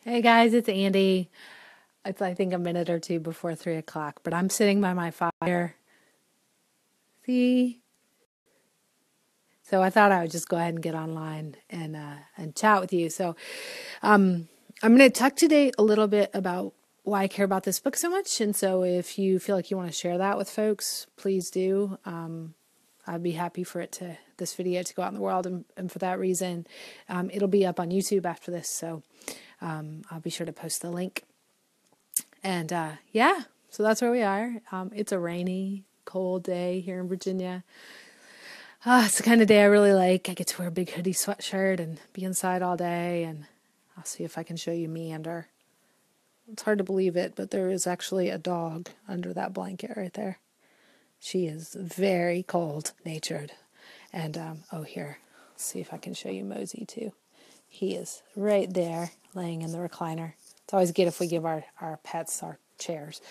Hey guys, it's Andy. It's I think a minute or two before 3 o'clock, but I'm sitting by my fire. See, so I thought I would just go ahead and get online and chat with you. So I'm going to talk today a little bit about why I care about this book so much, and so if you feel like you want to share that with folks, please do. I'd be happy for this video to go out in the world, and for that reason, it'll be up on YouTube after this. So I'll be sure to post the link. And yeah, so that's where we are. It's a rainy, cold day here in Virginia. It's the kind of day I really like. I get to wear a big hoodie sweatshirt and be inside all day. And I'll see if I can show you Meander. It's hard to believe it, but there is actually a dog under that blanket right there. She is very cold-natured. And, here, let's see if I can show you Mosey too. He is right there laying in the recliner. It's always good if we give our pets our chairs.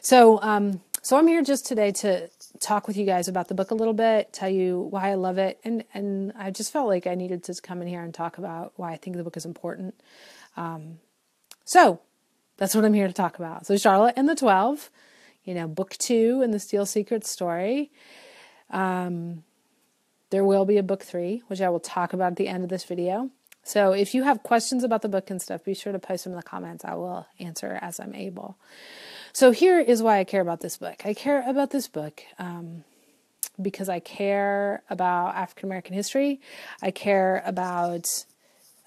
So I'm here just today to talk with you guys about the book a little bit, tell you why I love it, and I just felt like I needed to come in here and talk about why I think the book is important. So that's what I'm here to talk about. So Charlotte and the 12, book 2 in the Steel Secrets story. There will be a book 3, which I will talk about at the end of this video. So if you have questions about the book and stuff, be sure to post them in the comments. I will answer as I'm able. So here is why I care about this book. I care about this book because I care about African American history. I care about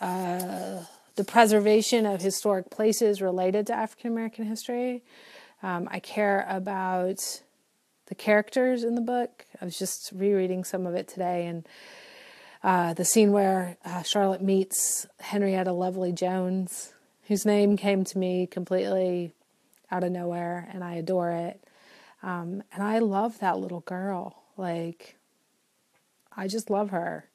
the preservation of historic places related to African American history. I care about the characters in the book. I was just rereading some of it today, and the scene where Charlotte meets Henrietta Lovely Jones, whose name came to me completely out of nowhere, and I adore it. And I love that little girl. Like, I just love her.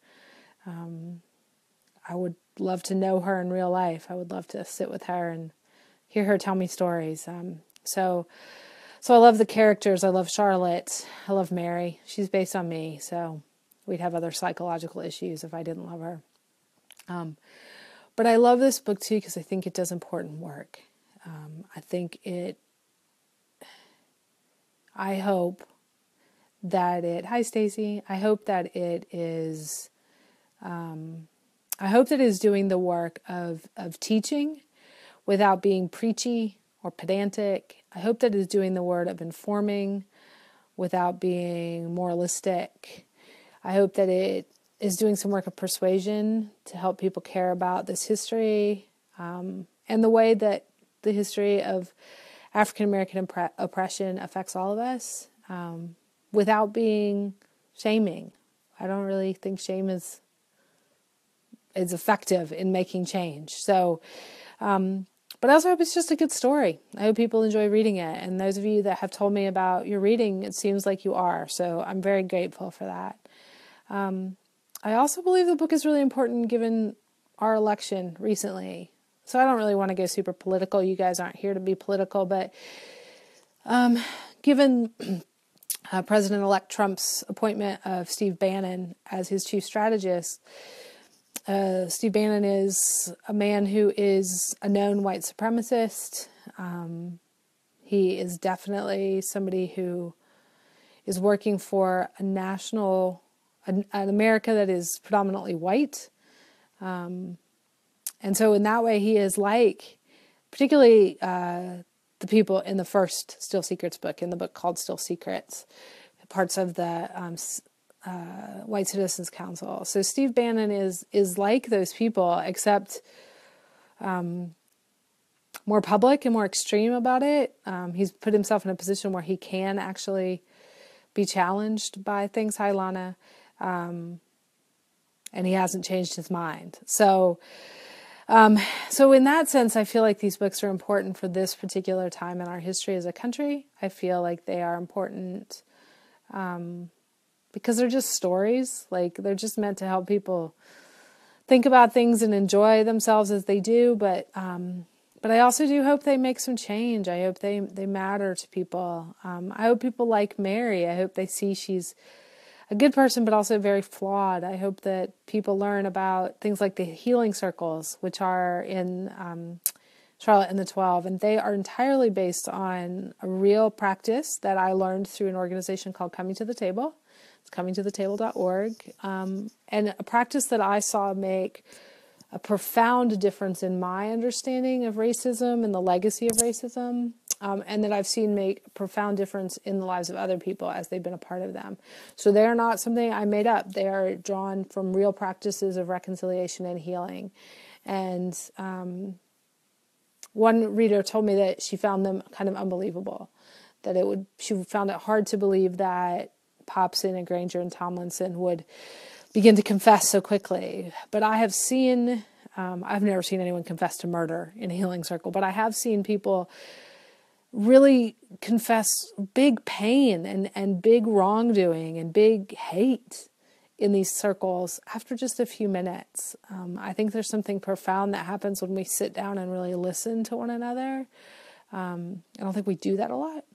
I would love to know her in real life. I would love to sit with her and hear her tell me stories. So I love the characters. I love Charlotte. I love Mary. She's based on me, so we'd have other psychological issues if I didn't love her. But I love this book too because I think it does important work. I hope that hi Stacy. I hope that it is doing the work of teaching without being preachy or pedantic. I hope that it is doing the work of informing without being moralistic. I hope that it is doing some work of persuasion to help people care about this history and the way that the history of African American oppression affects all of us without being shaming. I don't really think shame is effective in making change. So, but I also hope it's just a good story. I hope people enjoy reading it. And those of you that have told me about your reading, it seems like you are. So I'm very grateful for that. I also believe the book is really important given our election recently. So I don't really want to go super political. You guys aren't here to be political, but given President-elect Trump's appointment of Steve Bannon as his chief strategist, Steve Bannon is a man who is a known white supremacist. He is definitely somebody who is working for an America that is predominantly white. And so in that way, he is like, particularly the people in the first Still Secrets book, in the book called Still Secrets, parts of the White Citizens Council. So Steve Bannon is like those people, except more public and more extreme about it. He's put himself in a position where he can actually be challenged by things. Hi, Lana. And he hasn't changed his mind. So in that sense, I feel like these books are important for this particular time in our history as a country. I feel like they are important because they're just stories. Like, they're just meant to help people think about things and enjoy themselves as they do. But I also do hope they make some change. I hope they matter to people. I hope people like Mary. I hope they see she's a good person, but also very flawed. I hope that people learn about things like the healing circles, which are in Charlotte and the 12, and they are entirely based on a real practice that I learned through an organization called Coming to the Table. It's comingtothetable.org, and a practice that I saw make a profound difference in my understanding of racism and the legacy of racism, and that I've seen make a profound difference in the lives of other people as they've been a part of them. So they're not something I made up. They are drawn from real practices of reconciliation and healing. And one reader told me that she found them kind of unbelievable, that she found it hard to believe that Popson and Granger and Tomlinson would begin to confess so quickly. But I have seen, I've never seen anyone confess to murder in a healing circle, but I have seen people really confess big pain and big wrongdoing and big hate in these circles after just a few minutes. I think there's something profound that happens when we sit down and really listen to one another. I don't think we do that a lot.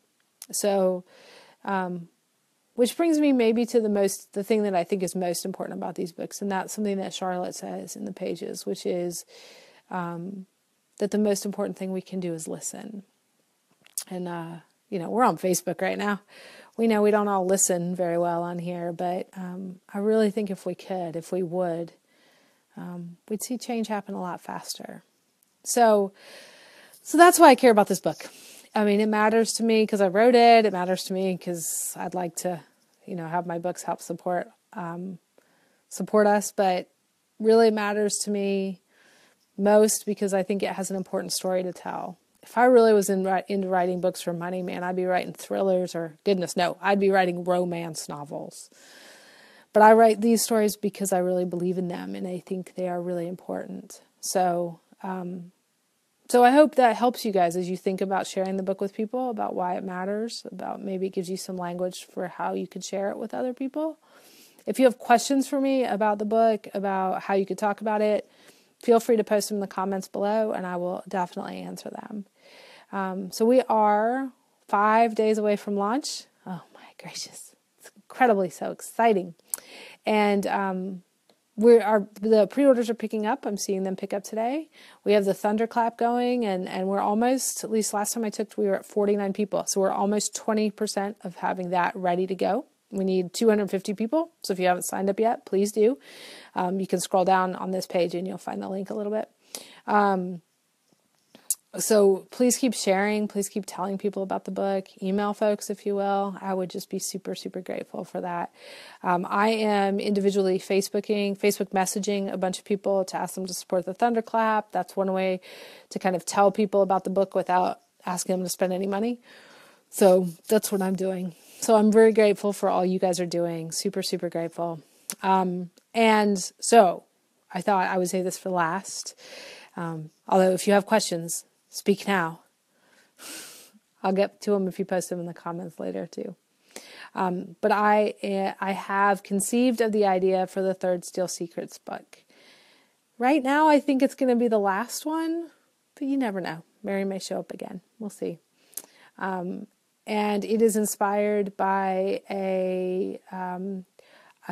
So, which brings me maybe to the thing that I think is most important about these books, and that's something that Charlotte says in the pages, which is that the most important thing we can do is listen. And, we're on Facebook right now. We know we don't all listen very well on here, but I really think if we would, we'd see change happen a lot faster. So that's why I care about this book. I mean, it matters to me because I wrote it. It matters to me because I'd like to, have my books help support us. But really it matters to me most because I think it has an important story to tell. If I really was into writing books for money, man, I'd be writing thrillers or, goodness, no, I'd be writing romance novels. But I write these stories because I really believe in them and I think they are really important. So I hope that helps you guys as you think about sharing the book with people, about why it matters, about maybe it gives you some language for how you could share it with other people. If you have questions for me about the book, about how you could talk about it, feel free to post them in the comments below and I will definitely answer them. So we are 5 days away from launch. Oh my gracious. It's incredibly so exciting. And the pre-orders are picking up. I'm seeing them pick up today. We have the Thunderclap going and we're almost, at least last time I took, we were at 49 people. So we're almost 20% of having that ready to go. We need 250 people. So if you haven't signed up yet, please do. You can scroll down on this page and you'll find the link a little bit. So please keep sharing. Please keep telling people about the book. Email folks, if you will. I would just be super, super grateful for that. I am individually Facebook messaging a bunch of people to ask them to support the Thunderclap. That's one way to kind of tell people about the book without asking them to spend any money. So that's what I'm doing. So I'm very grateful for all you guys are doing. Super, super grateful. And so I thought I would say this for last. Although if you have questions, speak now. I'll get to them if you post them in the comments later too. But I have conceived of the idea for the third Steel Secrets book. Right now, I think it's going to be the last one, but you never know. Mary may show up again. We'll see. And it is inspired by a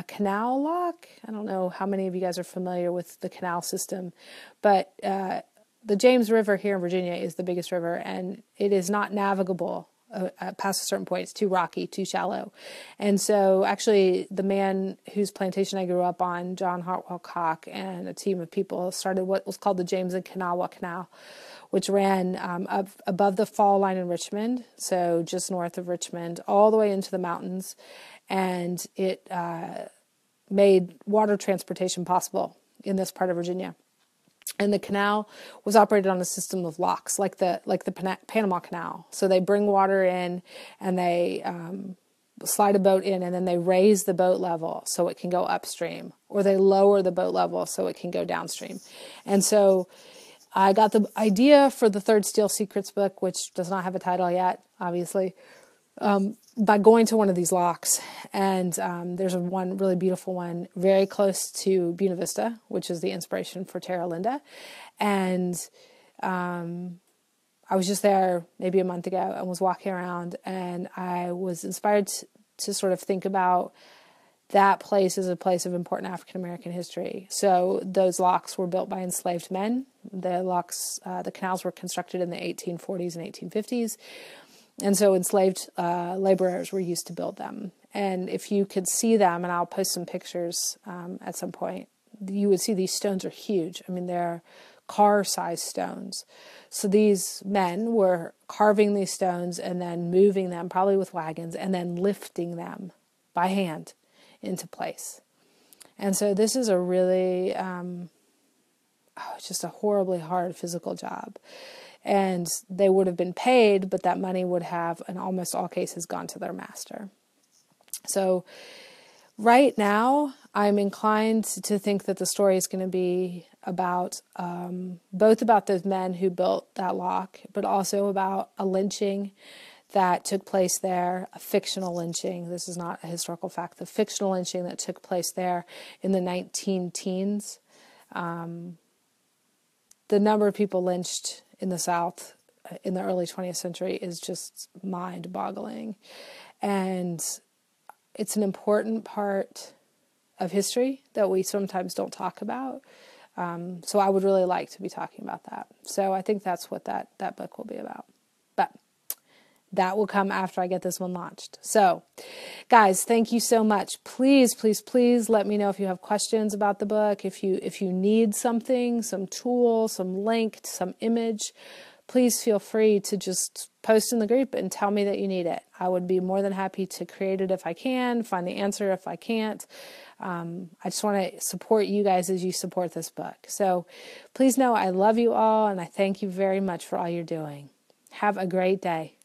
canal lock. I don't know how many of you guys are familiar with the canal system, but the James River here in Virginia is the biggest river, and it is not navigable past a certain point. It's too rocky, too shallow. And so actually the man whose plantation I grew up on, John Hartwell Cock, and a team of people started what was called the James and Kanawha Canal, which ran up above the fall line in Richmond, so just north of Richmond, all the way into the mountains. And it made water transportation possible in this part of Virginia. And the canal was operated on a system of locks, like the Panama Canal. So they bring water in, and they slide a boat in, and then they raise the boat level so it can go upstream, or they lower the boat level so it can go downstream. And so I got the idea for the third Steel Secrets book, which does not have a title yet, obviously, by going to one of these locks. And there's one really beautiful one very close to Buena Vista, which is the inspiration for Terra Linda. And I was just there maybe a month ago and was walking around, and I was inspired to sort of think about that place is a place of important African American history. So those locks were built by enslaved men. The canals were constructed in the 1840s and 1850s. And so enslaved laborers were used to build them. And if you could see them, and I'll post some pictures at some point, you would see these stones are huge. I mean, they're car-sized stones. So these men were carving these stones and then moving them, probably with wagons, and then lifting them by hand into place. And so this is a really, it's just a horribly hard physical job. And they would have been paid, but that money would have, in almost all cases, gone to their master. So right now, I'm inclined to think that the story is going to be about both about those men who built that lock, but also about a lynching that took place there, a fictional lynching. This is not a historical fact. The fictional lynching that took place there in the 19-teens. The number of people lynched in the South in the early 20th century is just mind-boggling. And it's an important part of history that we sometimes don't talk about. So I would really like to be talking about that. So I think that's what that book will be about. But that will come after I get this one launched. So, guys, thank you so much. Please, please, please let me know if you have questions about the book. If you need something, some tool, some link, some image, please feel free to just post in the group and tell me that you need it. I would be more than happy to create it if I can, find the answer if I can't. I just want to support you guys as you support this book. So please know I love you all, and I thank you very much for all you're doing. Have a great day.